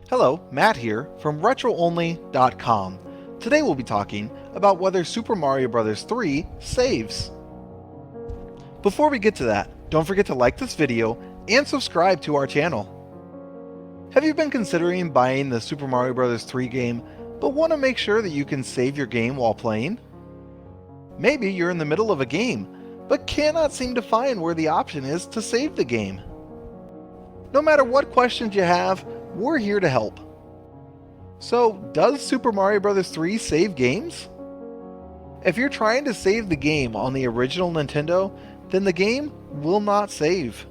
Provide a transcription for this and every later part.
Hello, Matt here from RetroOnly.com. Today we'll be talking about whether Super Mario Bros. 3 saves. Before we get to that, don't forget to like this video and subscribe to our channel. Have you been considering buying the Super Mario Bros. 3 game, but want to make sure that you can save your game while playing? Maybe you're in the middle of a game, but cannot seem to find where the option is to save the game. No matter what questions you have, we're here to help. So, does Super Mario Bros. 3 save games? If you're trying to save the game on the original Nintendo, then the game will not save.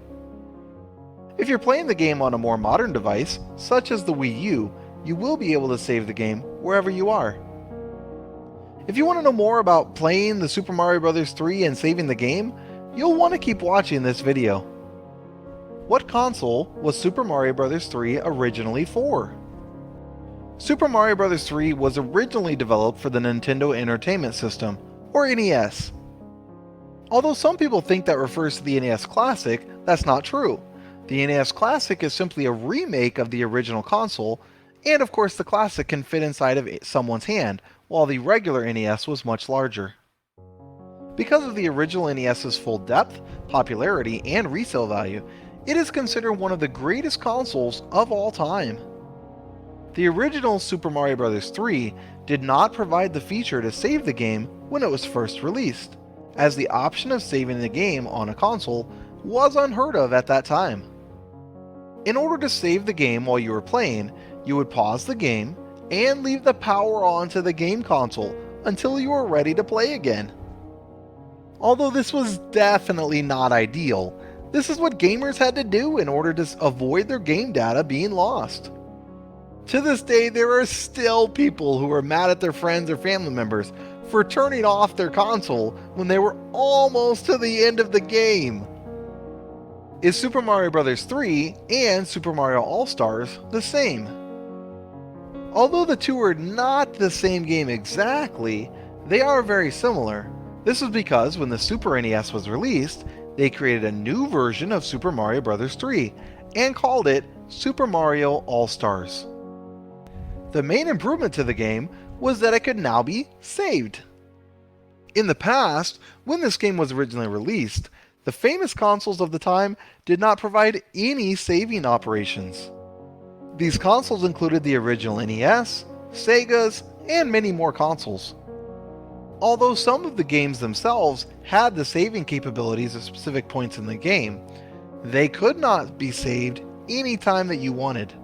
If you're playing the game on a more modern device, such as the Wii U, you will be able to save the game wherever you are. If you want to know more about playing the Super Mario Bros. 3 and saving the game, you'll want to keep watching this video. What console was Super Mario Bros. 3 originally for? Super Mario Bros. 3 was originally developed for the Nintendo Entertainment System, or NES. Although some people think that refers to the NES Classic, that's not true. The NES Classic is simply a remake of the original console, and of course the Classic can fit inside of someone's hand, while the regular NES was much larger. Because of the original NES's full depth, popularity, and resale value, it is considered one of the greatest consoles of all time. The original Super Mario Bros. 3 did not provide the feature to save the game when it was first released, as the option of saving the game on a console was unheard of at that time. In order to save the game while you were playing, you would pause the game and leave the power on to the game console until you were ready to play again. Although this was definitely not ideal, this is what gamers had to do in order to avoid their game data being lost. To this day, there are still people who are mad at their friends or family members for turning off their console when they were almost to the end of the game. Is Super Mario Bros. 3 and Super Mario All-Stars the same? Although the two are not the same game exactly, they are very similar. This was because when the Super NES was released, they created a new version of Super Mario Bros. 3 and called it Super Mario All-Stars. The main improvement to the game was that it could now be saved. In the past, when this game was originally released, the famous consoles of the time did not provide any saving operations. These consoles included the original NES, Sega's, and many more consoles. Although some of the games themselves had the saving capabilities at specific points in the game, they could not be saved anytime that you wanted.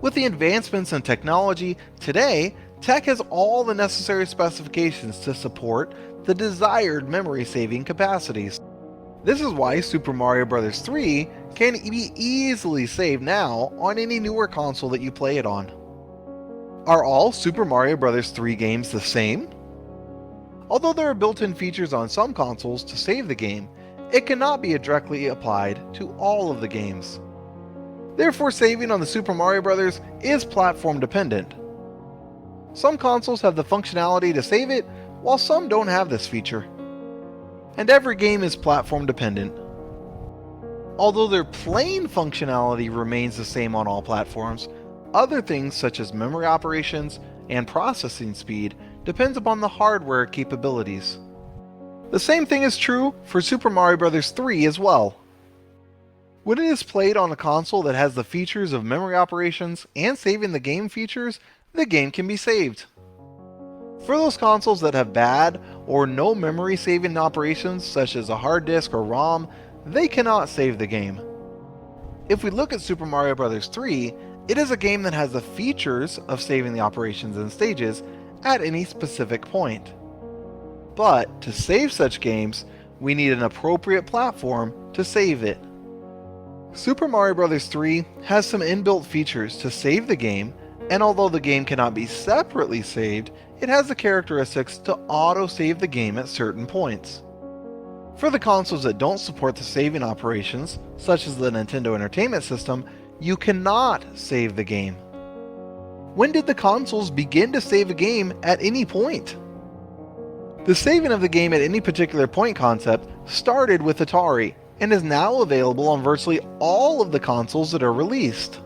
With the advancements in technology, today, tech has all the necessary specifications to support the desired memory saving capacities. This is why Super Mario Bros. 3 can be easily saved now on any newer console that you play it on. Are all Super Mario Bros. 3 games the same? Although there are built-in features on some consoles to save the game, it cannot be directly applied to all of the games. Therefore, saving on the Super Mario Bros. Is platform dependent. Some consoles have the functionality to save it, while some don't have this feature. And every game is platform dependent. Although their playing functionality remains the same on all platforms, other things such as memory operations and processing speed depends upon the hardware capabilities. The same thing is true for Super Mario Bros. 3 as well. When it is played on a console that has the features of memory operations and saving the game features, the game can be saved. For those consoles that have bad or no memory saving operations such as a hard disk or ROM, they cannot save the game. If we look at Super Mario Bros. 3, it is a game that has the features of saving the operations and stages at any specific point. But to save such games, we need an appropriate platform to save it. Super Mario Bros. 3 has some inbuilt features to save the game, and although the game cannot be separately saved, it has the characteristics to auto-save the game at certain points. For the consoles that don't support the saving operations, such as the Nintendo Entertainment System, you cannot save the game. When did the consoles begin to save a game at any point? The saving of the game at any particular point concept started with Atari and is now available on virtually all of the consoles that are released.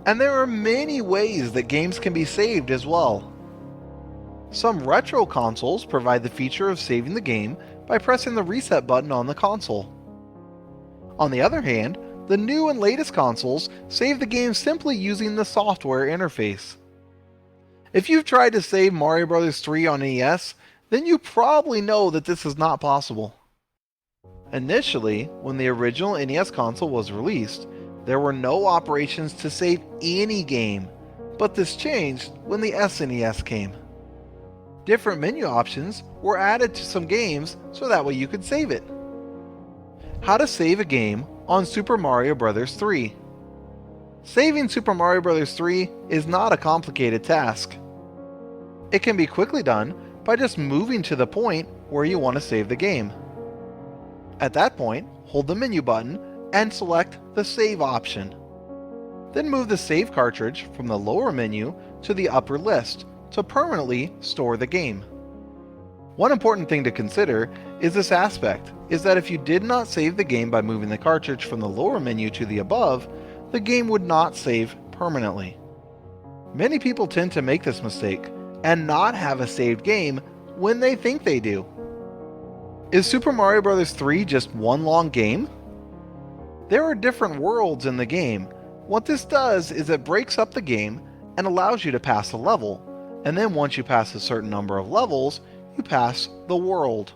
And there are many ways that games can be saved as well. Some retro consoles provide the feature of saving the game by pressing the reset button on the console. On the other hand, the new and latest consoles save the game simply using the software interface. If you've tried to save Mario Bros. 3 on NES, then you probably know that this is not possible. Initially, when the original NES console was released, there were no operations to save any game, but this changed when the SNES came. Different menu options were added to some games so that way you could save it. How to save a game on Super Mario Bros. 3. Saving Super Mario Bros. 3 is not a complicated task. It can be quickly done by just moving to the point where you want to save the game. At that point, hold the menu button and select the Save option. Then move the save cartridge from the lower menu to the upper list to permanently store the game. One important thing to consider is this aspect, is that if you did not save the game by moving the cartridge from the lower menu to the above, the game would not save permanently. Many people tend to make this mistake and not have a saved game when they think they do. Is Super Mario Bros. 3 just one long game? There are different worlds in the game. What this does is it breaks up the game and allows you to pass a level, and then once you pass a certain number of levels, you pass the world.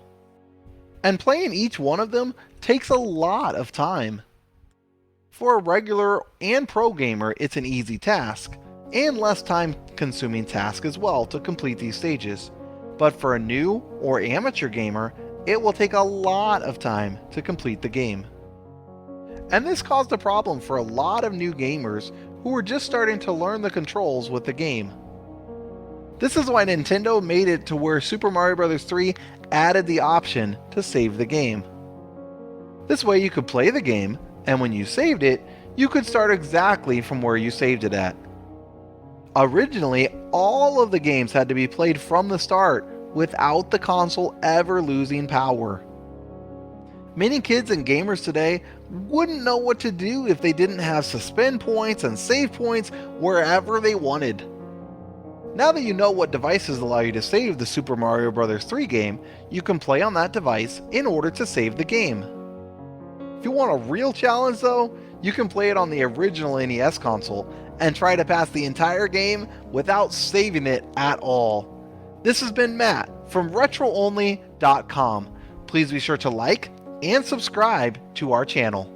And playing each one of them takes a lot of time. For a regular and pro gamer, it's an easy task, and less time-consuming task as well to complete these stages. But for a new or amateur gamer, it will take a lot of time to complete the game. And this caused a problem for a lot of new gamers who were just starting to learn the controls with the game. This is why Nintendo made it to where Super Mario Bros. 3 added the option to save the game. This way you could play the game, and when you saved it, you could start exactly from where you saved it at. Originally, all of the games had to be played from the start without the console ever losing power. Many kids and gamers today wouldn't know what to do if they didn't have suspend points and save points wherever they wanted. Now that you know what devices allow you to save the Super Mario Bros. 3 game, you can play on that device in order to save the game. If you want a real challenge though, you can play it on the original NES console and try to pass the entire game without saving it at all. This has been Matt from RetroOnly.com. Please be sure to like and subscribe to our channel.